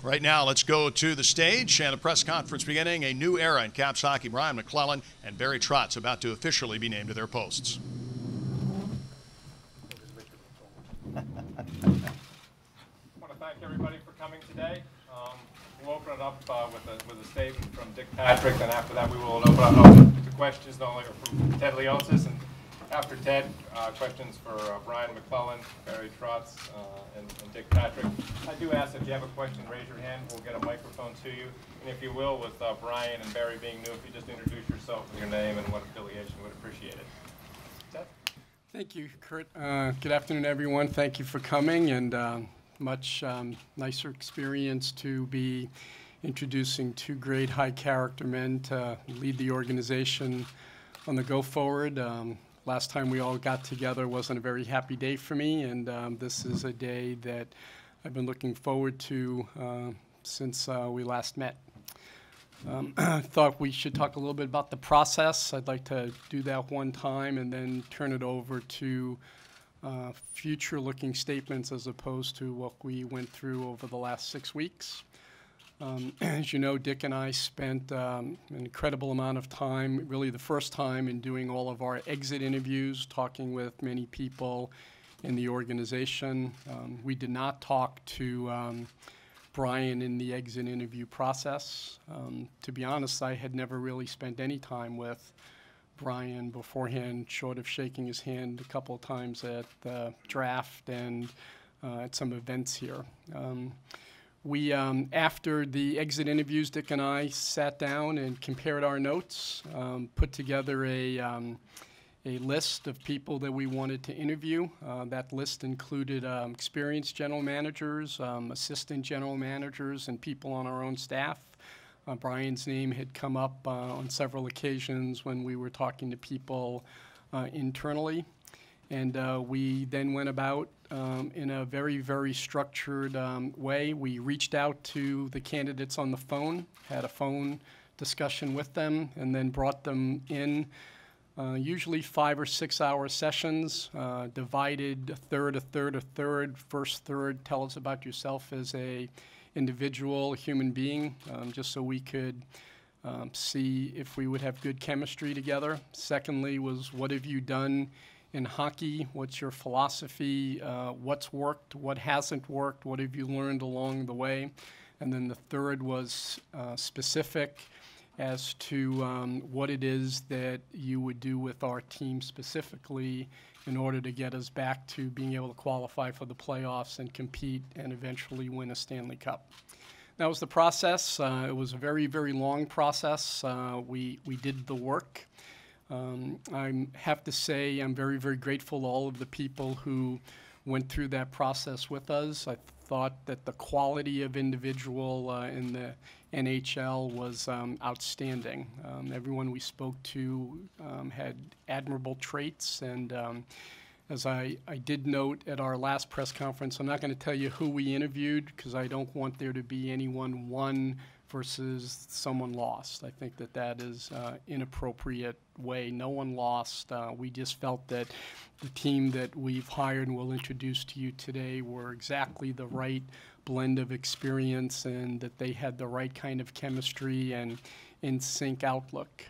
Right now, let's go to the stage and a press conference beginning. A new era in Caps hockey. Brian MacLellan and Barry Trotz about to officially be named to their posts. I want to thank everybody for coming today. We'll open it up with a statement from Dick Patrick, and after that we will open up to questions not only from Ted LEONSIS, and after Ted, questions for Brian MacLellan, Barry Trotz, and Dick Patrick. I do ask that if you have a question, raise your hand. We'll get a microphone to you. And if you will, with Brian and Barry being new, if you just introduce yourself with your name and what affiliation, we'd appreciate it. Ted? Thank you, Kurt. Good afternoon, everyone. Thank you for coming, and much nicer experience to be introducing two great high-character men to lead the organization on the go-forward. Last time we all got together wasn't a very happy day for me, and this is a day that I've been looking forward to since we last met. I thought we should talk a little bit about the process. I'd like to do that one time and then turn it over to future-looking statements as opposed to what we went through over the last 6 weeks. As you know, Dick and I spent an incredible amount of time, really the first time, in doing all of our exit interviews, talking with many people in the organization. We did not talk to Brian in the exit interview process. To be honest, I had never really spent any time with Brian beforehand, short of shaking his hand a couple of times at the draft and at some events here. We, after the exit interviews, Dick and I sat down and compared our notes, put together a list of people that we wanted to interview. That list included experienced general managers, assistant general managers, and people on our own staff. Brian's name had come up on several occasions when we were talking to people internally. And we then went about in a very, very structured way. We reached out to the candidates on the phone, had a phone discussion with them, and then brought them in, usually 5 or 6 hour sessions, divided a third. First third, tell us about yourself as a individual, human being, just so we could see if we would have good chemistry together. Secondly was, what have you done in hockey? What's your philosophy? What's worked? What hasn't worked? What have you learned along the way? And then the third was specific as to what it is that you would do with our team specifically in order to get us back to being able to qualify for the playoffs and compete and eventually win a Stanley Cup. That was the process. It was a very, very long process. We did the work. I have to say I'm very, very grateful to all of the people who went through that process with us. I thought that the quality of individual in the NHL was outstanding. Everyone we spoke to had admirable traits, and as I did note at our last press conference, I'm not going to tell you who we interviewed because I don't want there to be anyone won versus someone lost. I think that that is inappropriate way. No one lost. We just felt that the team that we've hired and will introduce to you today were exactly the right blend of experience, and that they had the right kind of chemistry and in-sync outlook.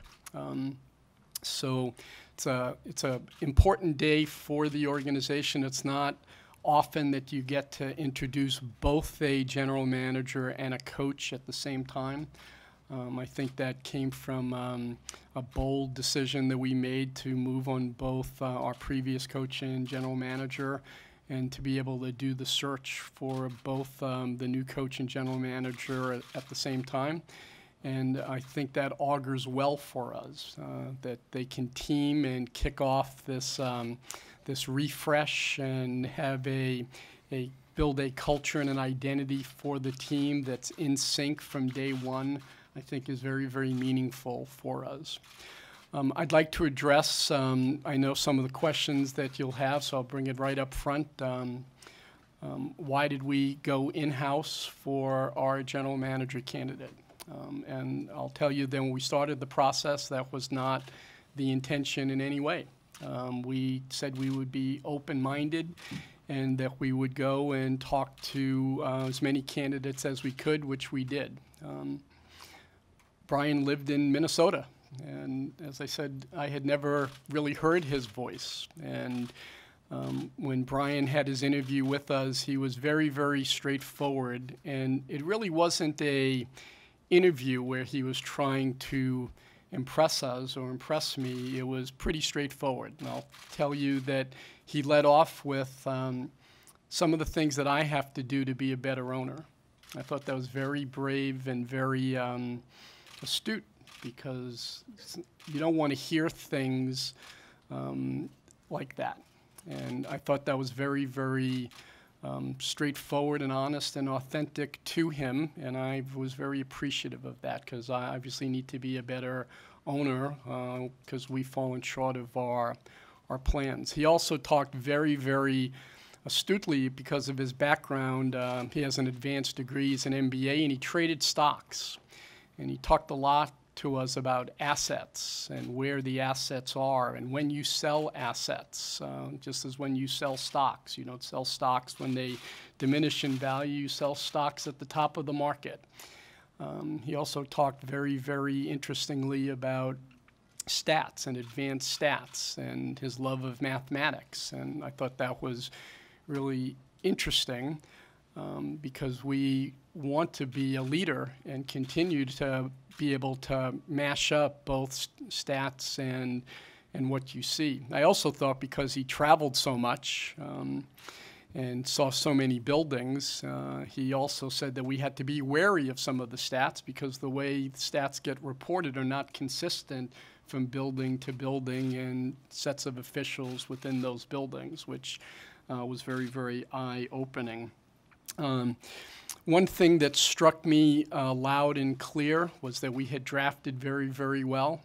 So it's a important day for the organization. It's not often that you get to introduce both a general manager and a coach at the same time. I think that came from a bold decision that we made to move on both our previous coach and general manager, and to be able to do the search for both the new coach and general manager at the same time. And I think that augurs well for us, that they can team and kick off this this refresh and have build a culture and an identity for the team that's in sync from day one. I think is very, very meaningful for us. I'd like to address, I know some of the questions that you'll have, so I'll bring it right up front. Why did we go in-house for our general manager candidate? And I'll tell you that when we started the process, that was not the intention in any way. We said we would be open-minded and that we would go and talk to as many candidates as we could, which we did. Brian lived in Minnesota, and as I said, I had never really heard his voice. And when Brian had his interview with us, he was very, very straightforward, and it really wasn't a interview where he was trying to impress us or impress me. It was pretty straightforward, and I'll tell you that he led off with some of the things that I have to do to be a better owner. I thought that was very brave and very astute, because you don't want to hear things like that. And I thought that was very, very straightforward and honest and authentic to him, and I was very appreciative of that, because I obviously need to be a better owner, because we've fallen short of our plans. He also talked very, very astutely because of his background. He has an advanced degree, he's an MBA, and he traded stocks. And he talked a lot to us about assets and where the assets are and when you sell assets, just as when you sell stocks. You don't sell stocks when they diminish in value, you sell stocks at the top of the market. He also talked very, very interestingly about stats and advanced stats and his love of mathematics. And I thought that was really interesting, because we want to be a leader and continue to be able to mash up both stats and what you see. I also thought, because he traveled so much and saw so many buildings, he also said that we had to be wary of some of the stats, because the way stats get reported are not consistent from building to building and sets of officials within those buildings, which was very, very eye-opening. One thing that struck me loud and clear was that we had drafted very, very well,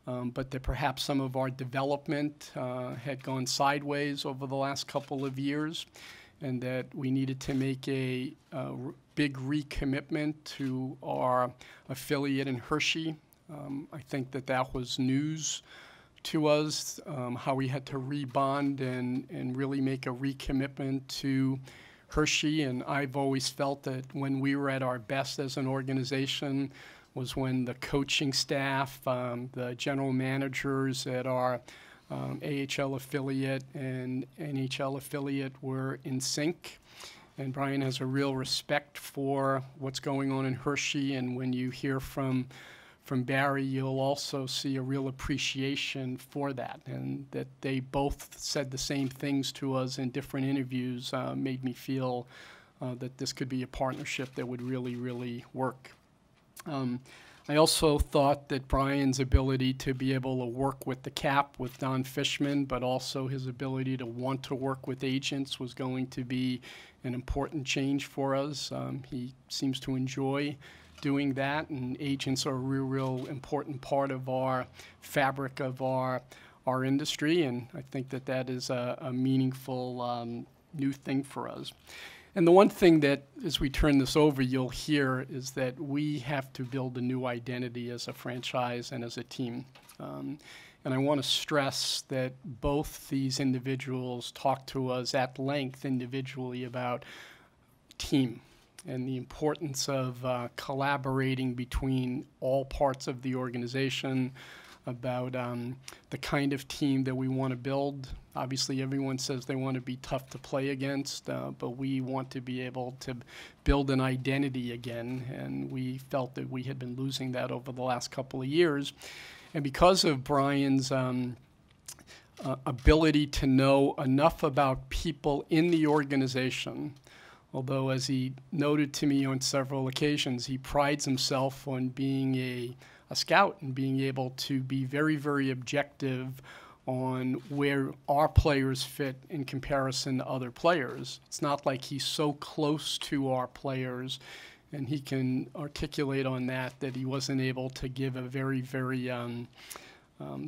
but that perhaps some of our development had gone sideways over the last couple of years, and that we needed to make a big recommitment to our affiliate in Hershey. I think that that was news to us, how we had to rebond and really make a recommitment to Hershey. And I've always felt that when we were at our best as an organization was when the coaching staff, the general managers at our AHL affiliate and NHL affiliate were in sync. And Brian has a real respect for what's going on in Hershey, and when you hear from Barry, you'll also see a real appreciation for that, and that they both said the same things to us in different interviews made me feel that this could be a partnership that would really, really work. I also thought that Brian's ability to be able to work with the cap with Don Fishman, but also his ability to want to work with agents, was going to be an important change for us. He seems to enjoy doing that, and agents are a real important part of our fabric of our industry, and I think that that is a meaningful new thing for us. And the one thing that, as we turn this over, you'll hear is that we have to build a new identity as a franchise and as a team. And I want to stress that both these individuals talked to us at length individually about team and the importance of collaborating between all parts of the organization, about the kind of team that we want to build. Obviously, everyone says they want to be tough to play against, but we want to be able to build an identity again, and we felt that we had been losing that over the last couple of years. And because of Brian's ability to know enough about people in the organization, although, as he noted to me on several occasions, he prides himself on being a scout and being able to be very, very objective on where our players fit in comparison to other players. It's not like he's so close to our players, and he can articulate on that he wasn't able to give a very, very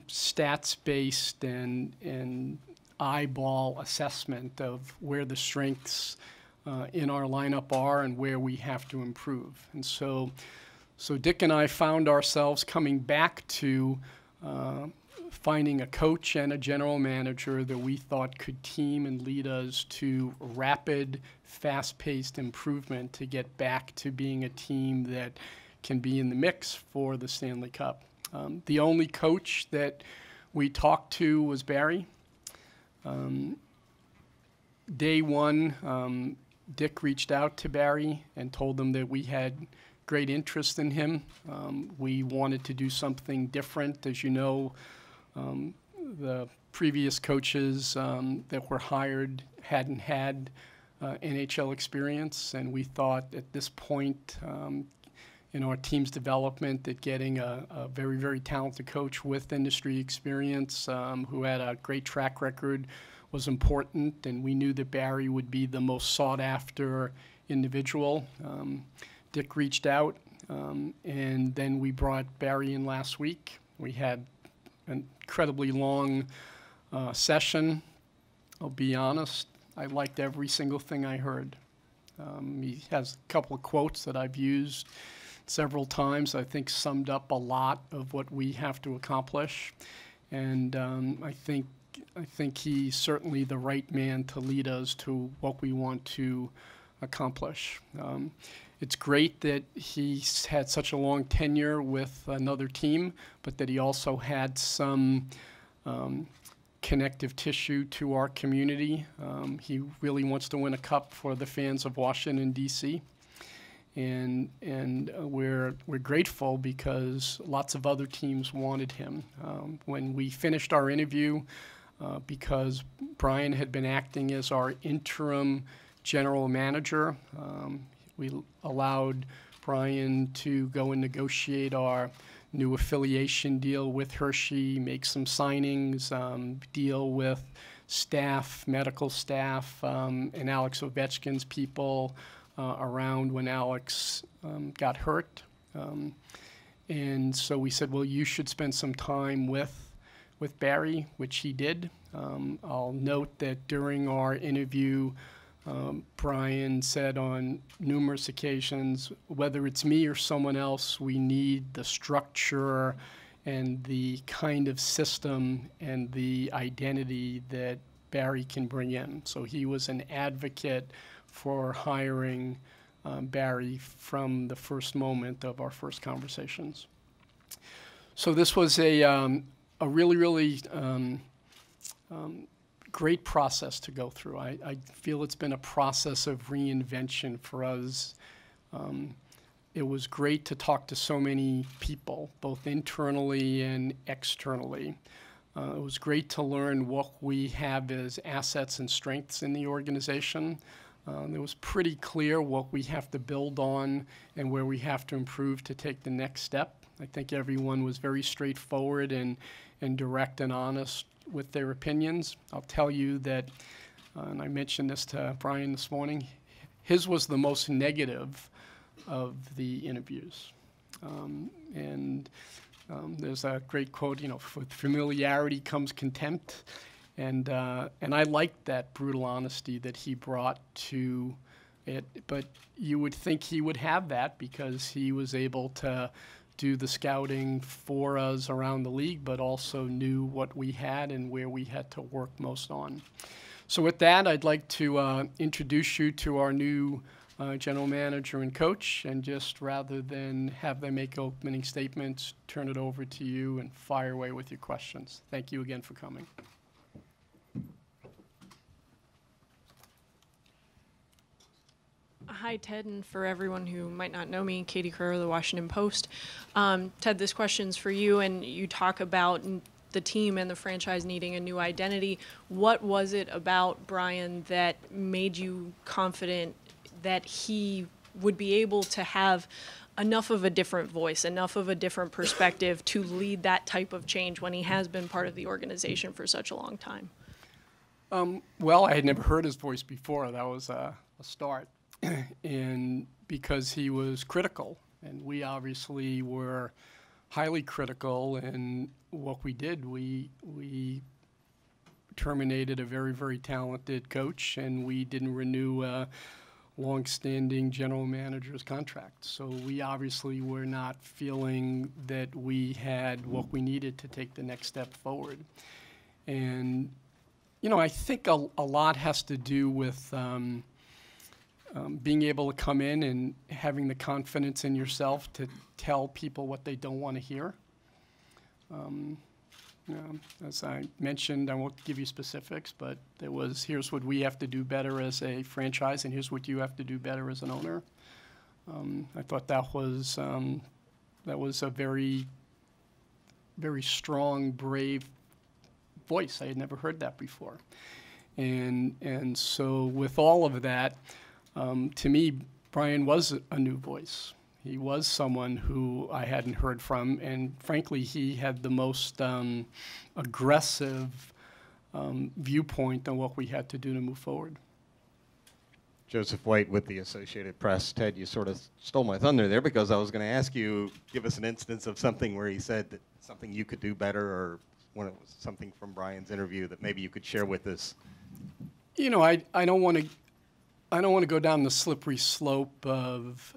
stats-based and eyeball assessment of where the strengths in our lineup are and where we have to improve. And so Dick and I found ourselves coming back to finding a coach and a general manager that we thought could team and lead us to rapid, fast-paced improvement to get back to being a team that can be in the mix for the Stanley Cup. The only coach that we talked to was Barry. Day one, Dick reached out to Barry and told him that we had great interest in him. We wanted to do something different. As you know, the previous coaches that were hired hadn't had NHL experience, and we thought at this point in our team's development that getting a very, very talented coach with industry experience who had a great track record was important, and we knew that Barry would be the most sought-after individual. Dick reached out, and then we brought Barry in last week. We had an incredibly long session. I'll be honest, I liked every single thing I heard. He has a couple of quotes that I've used several times, I think summed up a lot of what we have to accomplish. And I think he's certainly the right man to lead us to what we want to accomplish. It's great that he's had such a long tenure with another team, but that he also had some connective tissue to our community. He really wants to win a cup for the fans of Washington, D.C. And we're grateful because lots of other teams wanted him. When we finished our interview, because Brian had been acting as our interim general manager, we allowed Brian to go and negotiate our new affiliation deal with Hershey, make some signings, deal with staff, medical staff, and Alex Ovechkin's people around when Alex got hurt. And so we said, well, you should spend some time with Barry, which he did. I'll note that during our interview, Brian said on numerous occasions, whether it's me or someone else, we need the structure and the kind of system and the identity that Barry can bring in. So he was an advocate for hiring Barry from the first moment of our first conversations. So this was a really, really great process to go through. I feel it's been a process of reinvention for us. It was great to talk to so many people, both internally and externally. It was great to learn what we have as assets and strengths in the organization. It was pretty clear what we have to build on and where we have to improve to take the next step. I think everyone was very straightforward and direct and honest with their opinions. I'll tell you that, and I mentioned this to Brian this morning, his was the most negative of the interviews. There's a great quote, with familiarity comes contempt. And I liked that brutal honesty that he brought to it. But you would think he would have that because he was able to do the scouting for us around the league, but also knew what we had and where we had to work most on. So with that, I'd like to introduce you to our new general manager and coach, and just rather than have them make opening statements, turn it over to you and fire away with your questions. Thank you again for coming. Hi, Ted, and for everyone who might not know me, Katie Kerr of the Washington Post. Ted, this question's for you, and you talk about the team and the franchise needing a new identity. What was it about Brian that made you confident that he would be able to have enough of a different voice, enough of a different perspective to lead that type of change when he has been part of the organization for such a long time? Well, I had never heard his voice before. That was a start. And because he was critical, and we obviously were highly critical in what we did. We terminated a very, very talented coach, and we didn't renew a long-standing general manager's contract. So we obviously were not feeling that we had what we needed to take the next step forward. And, you know, I think a lot has to do with being able to come in and having the confidence in yourself to tell people what they don't want to hear. You know, as I mentioned, I won't give you specifics, but there was, here's what we have to do better as a franchise, and here's what you have to do better as an owner. I thought that was a very, very strong, brave voice. I had never heard that before. And so with all of that, to me, Brian was a new voice. He was someone who I hadn't heard from, and frankly, he had the most aggressive viewpoint on what we had to do to move forward. Joseph White with the Associated Press. Ted, you sort of stole my thunder there, because I was going to ask you, give us an instance of something where he said that something you could do better, or when it was something from Brian's interview that maybe you could share with us. You know, I don't want to go down the slippery slope of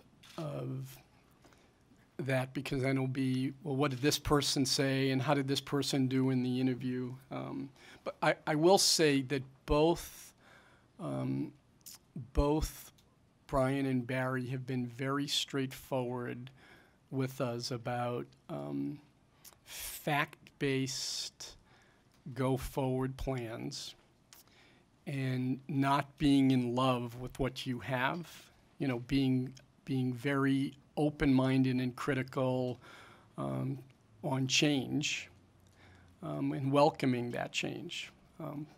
that, because then it'll be, well, what did this person say and how did this person do in the interview? But I will say that both Brian and Barry have been very straightforward with us about fact-based go-forward plans and not being in love with what you have, you know, being very open-minded and critical on change and welcoming that change.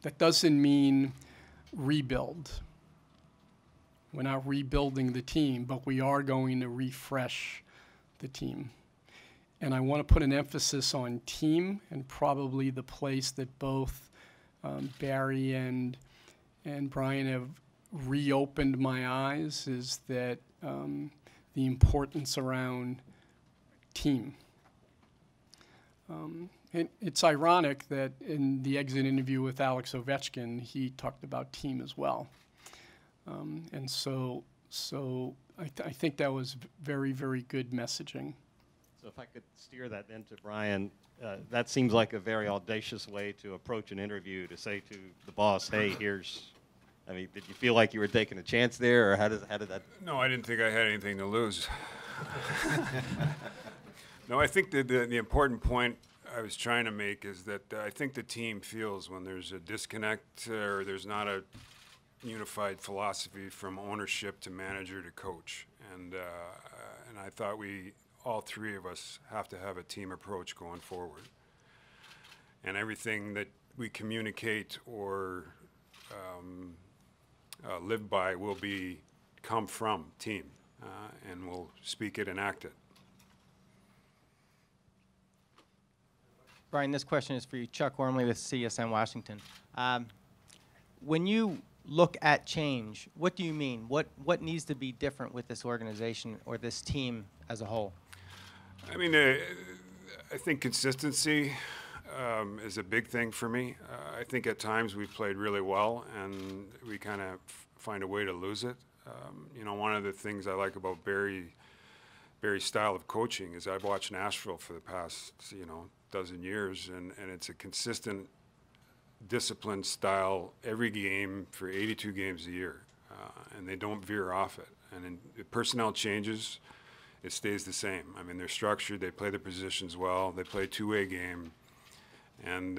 That doesn't mean rebuild. We're not rebuilding the team, but we are going to refresh the team. And I want to put an emphasis on team, and probably the place that both Barry and Brian have reopened my eyes is that the importance around team. It's ironic that in the exit interview with Alex Ovechkin, he talked about team as well. And so I think that was very, very good messaging. So if I could steer that then to Brian, that seems like a very audacious way to approach an interview, to say to the boss, hey, here's, I mean, did you feel like you were taking a chance there, or how did that? No, I didn't think I had anything to lose. No, I think that the important point I was trying to make is that I think the team feels when there's a disconnect or there's not a unified philosophy from ownership to manager to coach. And I thought all three of us have to have a team approach going forward. And everything that we communicate or live by will come from team, and we'll speak it and act it. Brian, this question is for you. Chuck Wormley with CSN Washington. When you look at change, what do you mean? What needs to be different with this organization or this team as a whole? I mean, I think consistency is a big thing for me. I think at times we've played really well and we kind of find a way to lose it. You know, one of the things I like about Barry's style of coaching is I've watched Nashville for the past, dozen years, and it's a consistent, disciplined style every game for 82 games a year, and they don't veer off it. And if personnel changes, it stays the same. I mean, they're structured, they play their positions well, they play a two-way game, and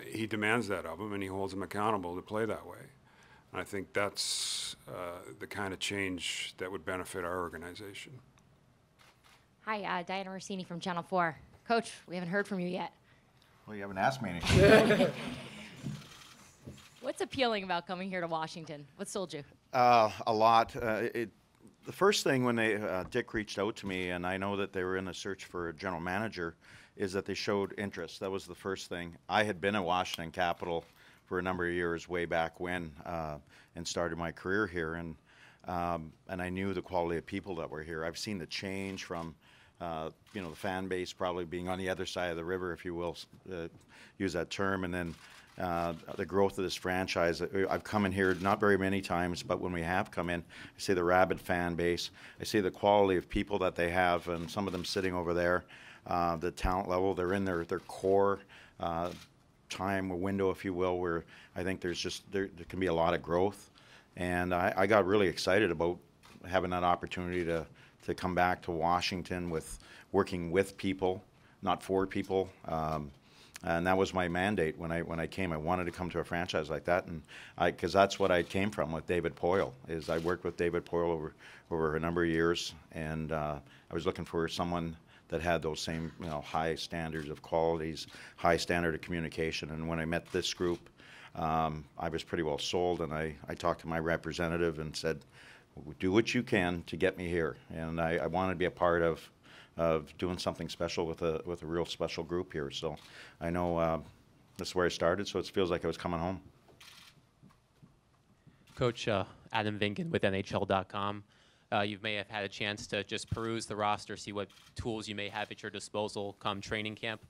he demands that of them, and he holds them accountable to play that way. And I think that's the kind of change that would benefit our organization. Hi, Diana Rossini from Channel 4. Coach, we haven't heard from you yet. Well, you haven't asked me anything. What's appealing about coming here to Washington? What sold you? A lot. The first thing when Dick reached out to me, and I know that they were in a search for a general manager, is that they showed interest. That was the first thing. I had been a Washington Capital for a number of years way back when, and started my career here, and I knew the quality of people that were here. I've seen the change from the fan base probably being on the other side of the river, if you will, use that term, and then the growth of this franchise. I've come in here not very many times, but when we have come in, I see the rabid fan base. I see the quality of people that they have, and some of them sitting over there, the talent level. They're in their core time window, if you will, where I think there can be a lot of growth. And I got really excited about having that opportunity to come back to Washington with working with people, not for people. And that was my mandate when I came. I wanted to come to a franchise like that, and because that's what I came from with David Poyle. Is I worked with David Poyle over a number of years, and I was looking for someone that had those same high standards of qualities, high standard of communication. And when I met this group, I was pretty well sold, and I talked to my representative and said, "Do what you can to get me here." And I wanted to be a part of doing something special with a real special group here. So I know this is where I started, so it feels like I was coming home. Coach, Adam Vinkin with NHL.com. You may have had a chance to just peruse the roster, see what tools you may have at your disposal come training camp.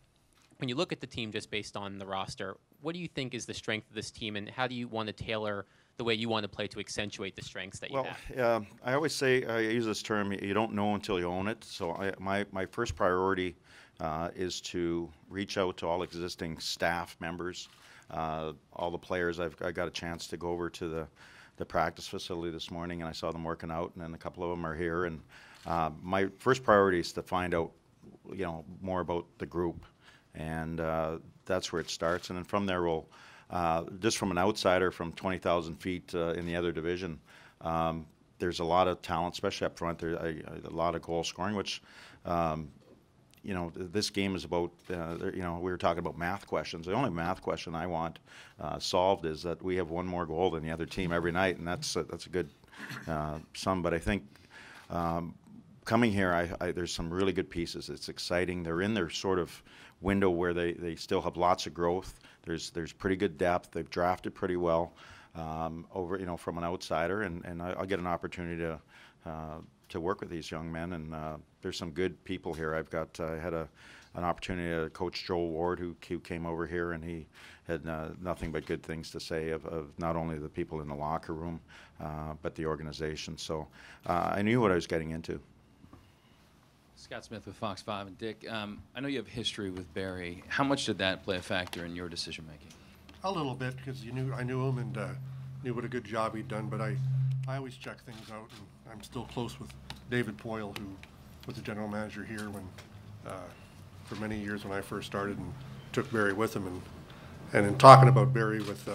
When you look at the team just based on the roster, what do you think is the strength of this team, and how do you want to tailor the way you want to play to accentuate the strengths that you have? I always say, I use this term, you don't know until you own it. So my first priority is to reach out to all existing staff members, all the players. I got a chance to go over to the practice facility this morning, and I saw them working out, and then a couple of them are here. And my first priority is to find out, more about the group, and that's where it starts. And then from there, we'll just from an outsider from 20,000 feet in the other division, there's a lot of talent, especially up front. There's a lot of goal scoring, which, this game is about, we were talking about math questions. The only math question I want solved is that we have one more goal than the other team every night, and that's a good sum. But I think coming here, there's some really good pieces. It's exciting. They're in their sort of window where they still have lots of growth. There's pretty good depth. They've drafted pretty well from an outsider, and I'll get an opportunity to work with these young men. And there's some good people here. I had an opportunity to coach Joel Ward, who came over here, and he had nothing but good things to say of not only the people in the locker room, but the organization. So I knew what I was getting into. Scott Smith with Fox 5. And Dick, I know you have history with Barry. How much did that play a factor in your decision making? A little bit, because I knew him and knew what a good job he'd done. But I always check things out, and I'm still close with David Poyle, who was the general manager here when for many years when I first started, and took Barry with him. And in talking about Barry with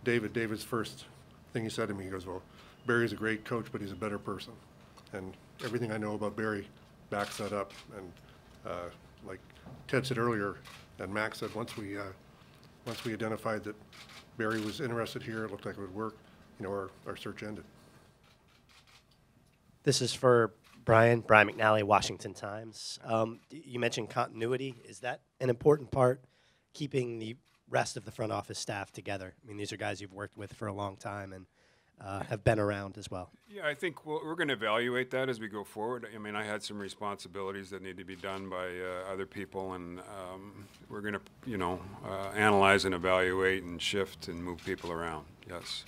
David's first thing he said to me, he goes, "Well, Barry's a great coach, but he's a better person." And everything I know about Barry backs that up. And like Ted said earlier, and Max said, once we identified that Barry was interested here, it looked like it would work, our search ended. This is for Brian McNally, Washington Times. You mentioned continuity. Is that an important part, keeping the rest of the front office staff together? I mean, these are guys you've worked with for a long time and have been around as well. Yeah, I think we're going to evaluate that as we go forward. I mean, I had some responsibilities that need to be done by other people, and we're going to, analyze and evaluate and shift and move people around. Yes.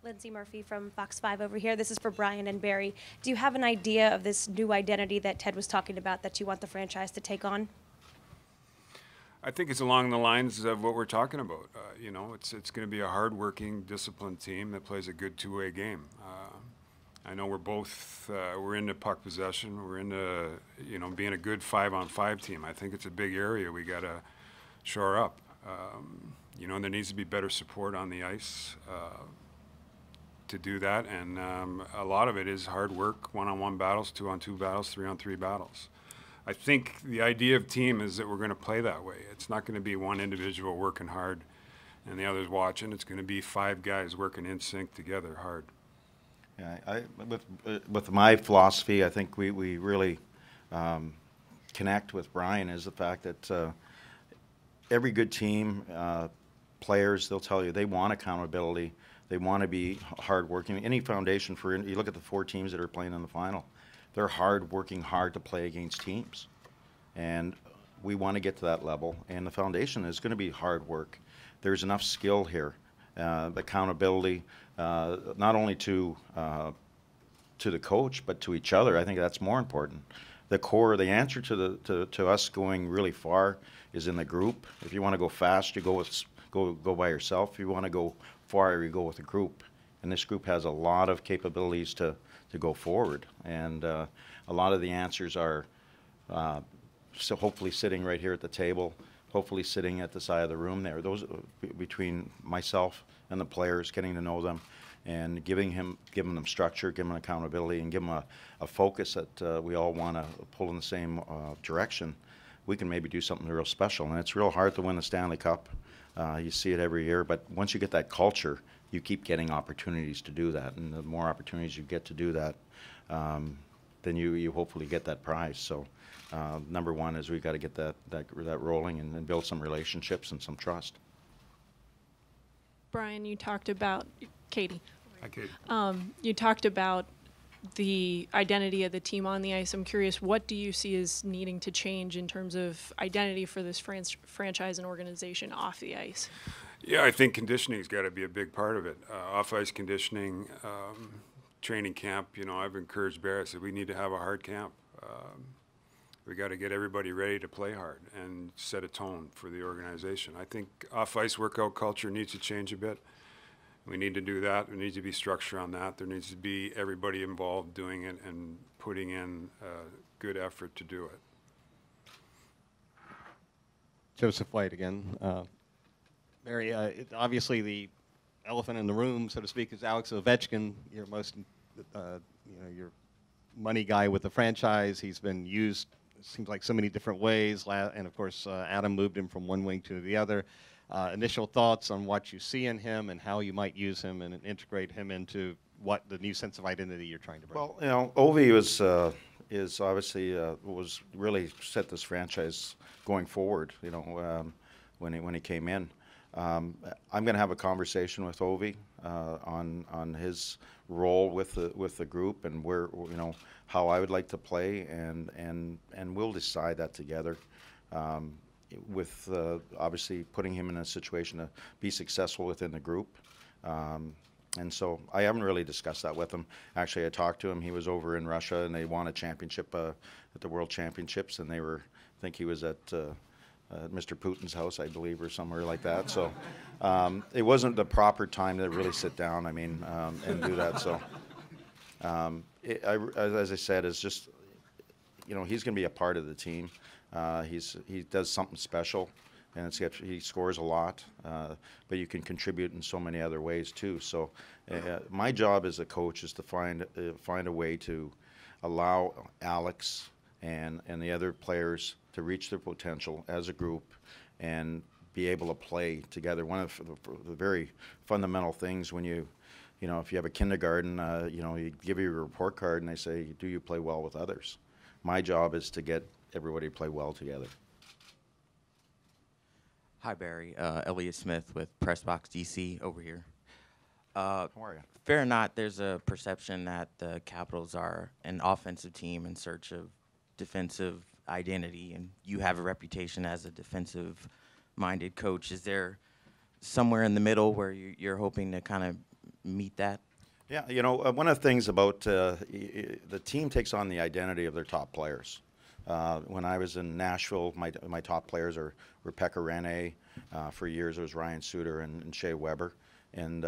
Lindsay Murphy from Fox 5 over here. This is for Brian and Barry. Do you have an idea of this new identity that Ted was talking about that you want the franchise to take on? I think it's along the lines of what we're talking about. It's going to be a hard-working, disciplined team that plays a good two-way game. I know we're both we're into puck possession. We're into being a good 5-on-5 team. I think it's a big area we got to shore up. There needs to be better support on the ice to do that, and a lot of it is hard work, one-on-one battles, two-on-2 battles, 3-on-3 battles. I think the idea of team is that we're going to play that way. It's not going to be one individual working hard and the others watching. It's going to be 5 guys working in sync together hard. Yeah, with my philosophy, I think we really connect with Brian is the fact that every good team, players, they'll tell you they want accountability. They want to be hard-working. Any foundation for, you look at the 4 teams that are playing in the final, they're working hard to play against teams. And we want to get to that level, and the foundation is going to be hard work. There's enough skill here, accountability, not only to the coach, but to each other. I think that's more important. The core, the answer to us going really far is in the group. If you want to go fast, you go by yourself. If you want to go far, you go with a group. And this group has a lot of capabilities to go forward. And a lot of the answers are so hopefully sitting right here at the table, hopefully sitting at the side of the room there. Those between myself and the players, getting to know them, and giving them structure, giving them accountability, and give them a focus that we all want to pull in the same direction. We can maybe do something real special. And it's real hard to win the Stanley Cup. You see it every year, but once you get that culture, you keep getting opportunities to do that. And the more opportunities you get to do that, then you hopefully get that prize. So number one is we've got to get that rolling and build some relationships and some trust. Brian, you talked about Katie. Hi, Katie. You talked about the identity of the team on the ice. I'm curious, what do you see as needing to change in terms of identity for this franchise and organization off the ice? Yeah, I think conditioning's got to be a big part of it. Off-ice conditioning, training camp. You know, I've encouraged Barry. I said we need to have a hard camp. We got to get everybody ready to play hard and set a tone for the organization. I think off-ice workout culture needs to change a bit. We need to do that. There needs to be structure on that. There needs to be everybody involved doing it and putting in good effort to do it. Joseph White again. Barry, obviously the elephant in the room, so to speak, is Alex Ovechkin. Your most, your money guy with the franchise. He's been used, it seems like, so many different ways. And of course, Adam moved him from one wing to the other. Initial thoughts on what you see in him and how you might use him and integrate him into what the new sense of identity you're trying to bring. Well, you know, Ovi is obviously was really set this franchise going forward. You know, when he came in, I'm going to have a conversation with Ovi on his role with the group and where, you know, how I would like to play, and we'll decide that together. With obviously putting him in a situation to be successful within the group. And so I haven't really discussed that with him. Actually, I talked to him. He was over in Russia, and they won a championship at the World Championships, and I think he was at Mr. Putin's house, I believe, or somewhere like that. So it wasn't the proper time to really sit down, and do that. So as I said, it's just, you know, he's going to be a part of the team. He does something special, and he scores a lot, but you can contribute in so many other ways too. So my job as a coach is to find a way to allow Alex and the other players to reach their potential as a group and be able to play together. One of the very fundamental things when you know, if you have a kindergarten, you know, you give you a report card and they say, do you play well with others? My job is to get everybody play well together. Hi, Barry. Elliot Smith with Pressbox DC over here. How are you? Fair or not, there's a perception that the Capitals are an offensive team in search of defensive identity, and you have a reputation as a defensive-minded coach. Is there somewhere in the middle where you're hoping to kind of meet that? Yeah, you know, one of the things about the team takes on the identity of their top players. When I was in Nashville, my top players were Pekka Rinne. For years, it was Ryan Suter and Shea Weber. And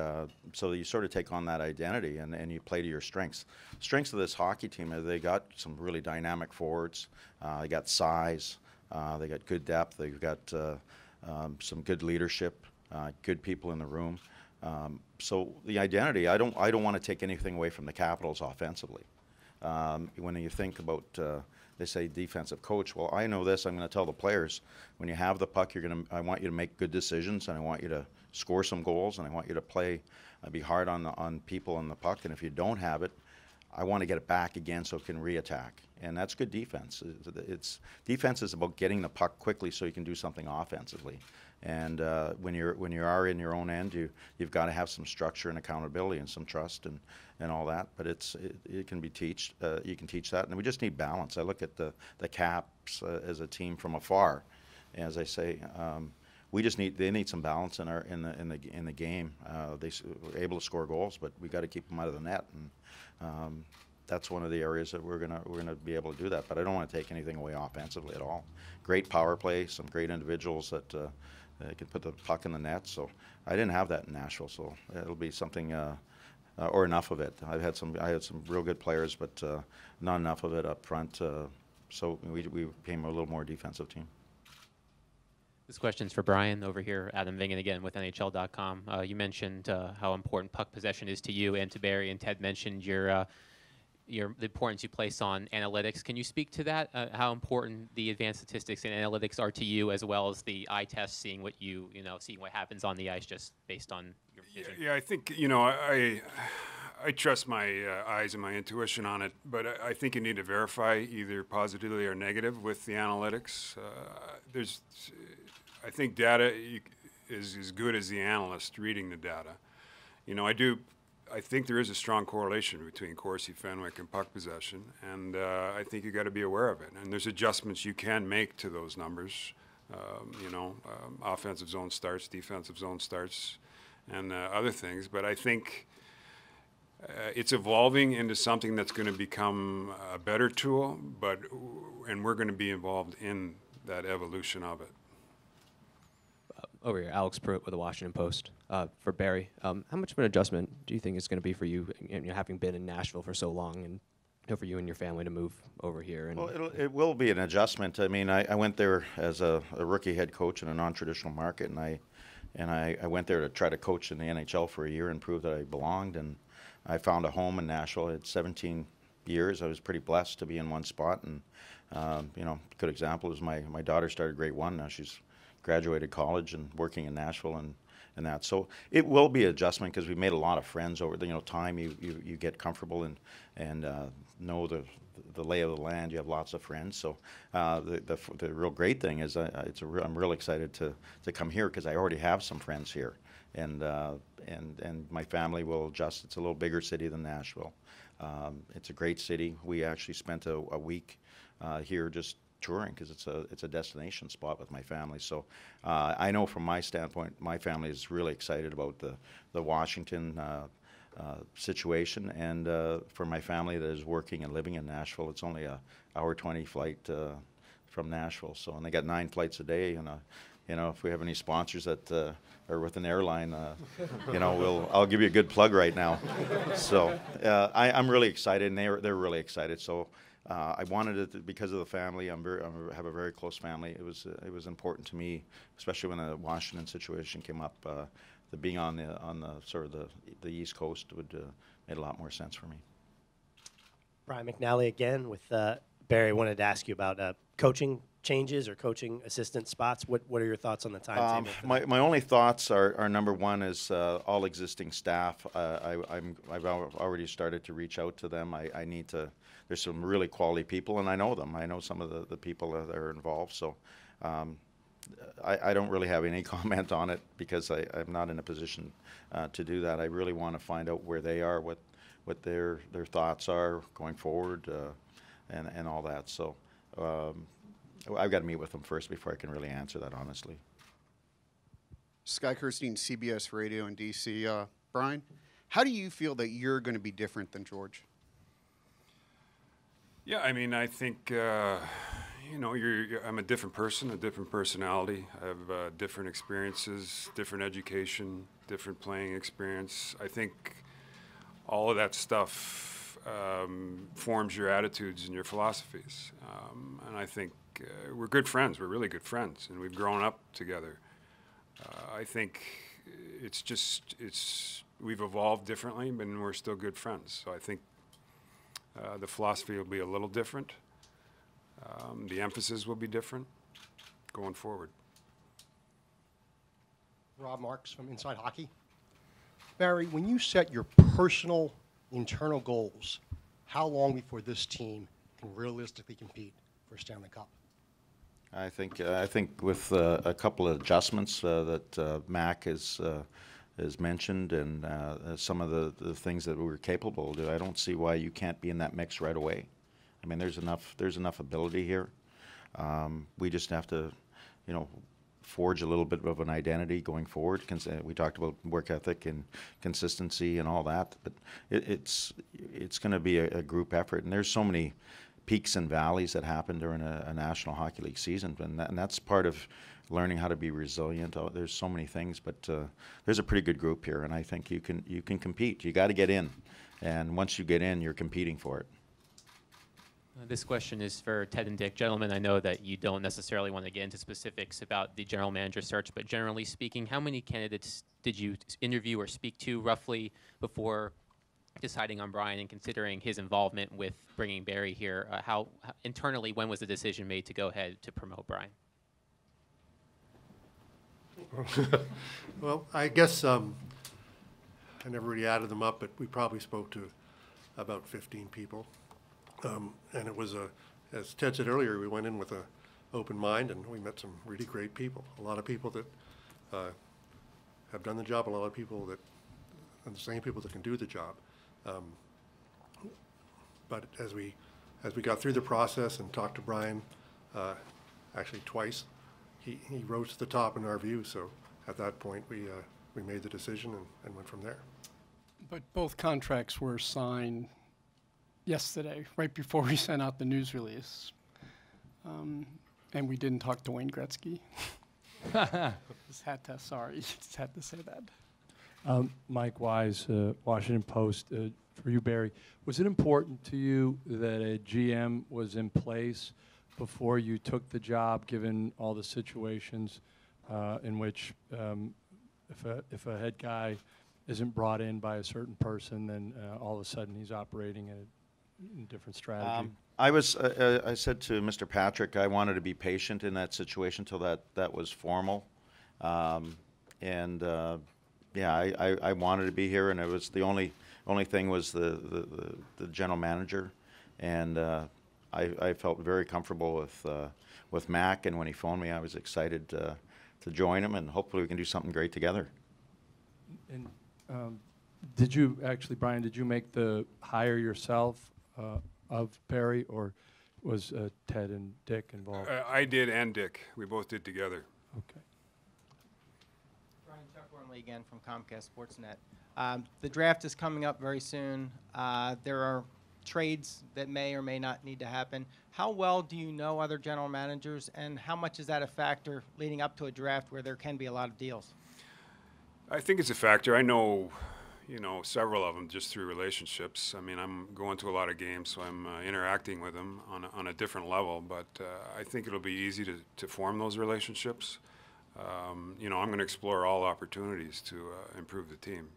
so you sort of take on that identity and you play to your strengths. Strengths of this hockey team, they got some really dynamic forwards. They got size. They got good depth. They've got some good leadership, good people in the room. So the identity, I don't want to take anything away from the Capitals offensively. When you think about they say defensive coach. Well, I know this. I'm going to tell the players, when you have the puck, I want you to make good decisions, and I want you to score some goals, and I want you to play, be hard on people on the puck. And if you don't have it, I want to get it back again so it can re-attack. And that's good defense. Defense is about getting the puck quickly so you can do something offensively. And when you are in your own end, you've got to have some structure and accountability and some trust and all that. But it can be you can teach that, and we just need balance. I look at the Caps as a team from afar, as I say. They need some balance in the game. They were able to score goals, but we got to keep them out of the net, and that's one of the areas that we're gonna be able to do that. But I don't want to take anything away offensively at all. Great power play, some great individuals that can put the puck in the net. So I didn't have that in Nashville, so it'll be something or enough of it. I had some real good players, but not enough of it up front. So we became a little more defensive team. This question's for Brian over here. Adam Vingan again with NHL.com. You mentioned how important puck possession is to you and to Barry, and Ted mentioned the importance you place on analytics. Can you speak to that? How important the advanced statistics and analytics are to you, as well as the eye test, seeing what seeing what happens on the ice just based on your vision? Yeah, I think I trust my eyes and my intuition on it, but I think you need to verify either positively or negative with the analytics. I think data is as good as the analyst reading the data. I think there is a strong correlation between Corsi, Fenwick, and puck possession, and I think you got to be aware of it. And there's adjustments you can make to those numbers. Offensive zone starts, defensive zone starts, and other things. But I think it's evolving into something that's going to become a better tool. And we're going to be involved in that evolution of it. Over here, Alex Pruitt with the Washington Post. For Barry, how much of an adjustment do you think it's going to be for you, having been in Nashville for so long, and for you and your family to move over here? And well, it will be an adjustment. I mean, I went there as a rookie head coach in a non-traditional market, and I went there to try to coach in the NHL for a year and prove that I belonged. And I found a home in Nashville. I had 17 years. I was pretty blessed to be in one spot. And good example is my daughter started grade 1. Now she's graduated college and working in Nashville and that. So it will be an adjustment because we've made a lot of friends over the time. You get comfortable and know the lay of the land. You have lots of friends. So the real great thing is I'm real excited to come here because I already have some friends here, and my family will adjust. It's a little bigger city than Nashville. It's a great city. We actually spent a week here just touring because it's a destination spot with my family. So I know from my standpoint, my family is really excited about the Washington situation, and for my family that is working and living in Nashville, it's only a hour 20 flight from Nashville. So, and they got 9 flights a day, and if we have any sponsors that are with an airline, I'll give you a good plug right now. So I'm really excited, and they're really excited. So I wanted it because of the family. I have a very close family. It was important to me, especially when the Washington situation came up. The being on the sort of the East Coast made a lot more sense for me. Brian MacLellan again with Barry. Wanted to ask you about coaching changes or coaching assistant spots. What are your thoughts on the timetable? My only thoughts are number one is all existing staff. I've already started to reach out to them. I need to. There's some really quality people, and I know them. I know some of the people that are involved. So I don't really have any comment on it because I'm not in a position to do that. I really want to find out where they are, what their thoughts are going forward, and all that. So I've got to meet with them first before I can really answer that honestly. Sky Kirstein, CBS Radio in D.C. Brian, how do you feel that you're going to be different than George? Yeah, I mean, I think, I'm a different person, a different personality. I have different experiences, different education, different playing experience. I think all of that stuff forms your attitudes and your philosophies. And I think we're good friends. We're really good friends, and we've grown up together. I think we've evolved differently, but we're still good friends. So I think the philosophy will be a little different. The emphasis will be different going forward. Rob Marks from Inside Hockey. Barry, when you set your personal internal goals how long before this team can realistically compete for a Stanley Cup? I think with a couple of adjustments that Mac has mentioned, and some of the things that we're capable of doing, I don't see why you can't be in that mix right away. I mean, there's enough ability here. We just have to, forge a little bit of an identity going forward. We talked about work ethic and consistency and all that, but it's going to be a group effort, and there's so many peaks and valleys that happen during a National Hockey League season, and that's part of learning how to be resilient. There's so many things, but there's a pretty good group here, and I think you can compete. You got to get in, and once you get in, you're competing for it. This question is for Ted and Dick. Gentlemen, I know that you don't necessarily want to get into specifics about the general manager search, but generally speaking, how many candidates did you interview or speak to roughly before deciding on Brian and considering his involvement with bringing Barry here? How internally, when was the decision made to go ahead to promote Brian? Well, I guess I never really added them up, but we probably spoke to about 15 people. And it was, as Ted said earlier, we went in with an open mind, and we met some really great people. A lot of people that have done the job, a lot of people that, and the same people that can do the job. But as we got through the process and talked to Brian, actually twice, he rose to the top in our view. So at that point, we made the decision and went from there. But both contracts were signed yesterday, right before we sent out the news release. And we didn't talk to Wayne Gretzky. Just had to say that. Mike Wise, Washington Post. For you, Barry, was it important to you that a GM was in place before you took the job, given all the situations in which if a head guy isn't brought in by a certain person, then all of a sudden he's operating a different strategy? I said to Mr. Patrick, I wanted to be patient in that situation till that was formal, and I wanted to be here, and it was the only thing was the general manager, and I felt very comfortable with Mac, and when he phoned me, I was excited to join him, and hopefully we can do something great together. And did you actually, Brian? Did you make the hire yourself of Barry, or was Ted and Dick involved? I did, and Dick. We both did together. Okay. Brian, Chuck Wormley again from Comcast Sportsnet. The draft is coming up very soon. There are trades that may or may not need to happen. How well do you know other general managers, and how much is that a factor leading up to a draft where there can be a lot of deals? I think it's a factor. I know, several of them just through relationships. I mean, I'm going to a lot of games, so I'm interacting with them on a different level. But I think it'll be easy to form those relationships. I'm going to explore all opportunities to improve the team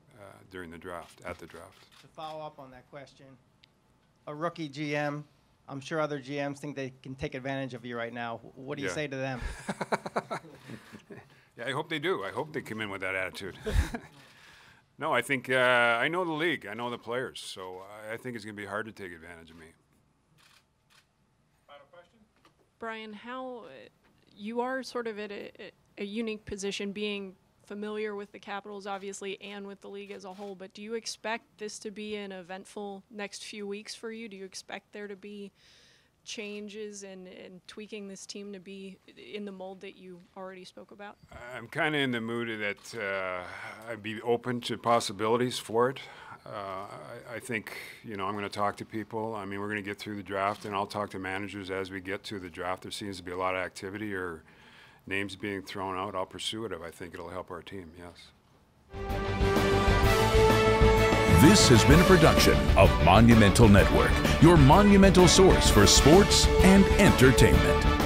during the draft, at the draft. To follow up on that question, a rookie GM, I'm sure other GMs think they can take advantage of you right now. What do you say to them? Yeah, I hope they do. I hope they come in with that attitude. No, I think I know the league. I know the players. So I think it's going to be hard to take advantage of me. Final question? Brian, how you are sort of at a unique position, being familiar with the Capitals, obviously, and with the league as a whole, but do you expect this to be an eventful next few weeks for you? Do you expect there to be changes and tweaking this team to be in the mold that you already spoke about? I'm kind of in the mood that I'd be open to possibilities for it. I think, I'm going to talk to people. I mean, we're going to get through the draft, and I'll talk to managers as we get to the draft. There seems to be a lot of activity or names being thrown out. I'll pursue it if I think it'll help our team, yes. This has been a production of Monumental Network, your monumental source for sports and entertainment.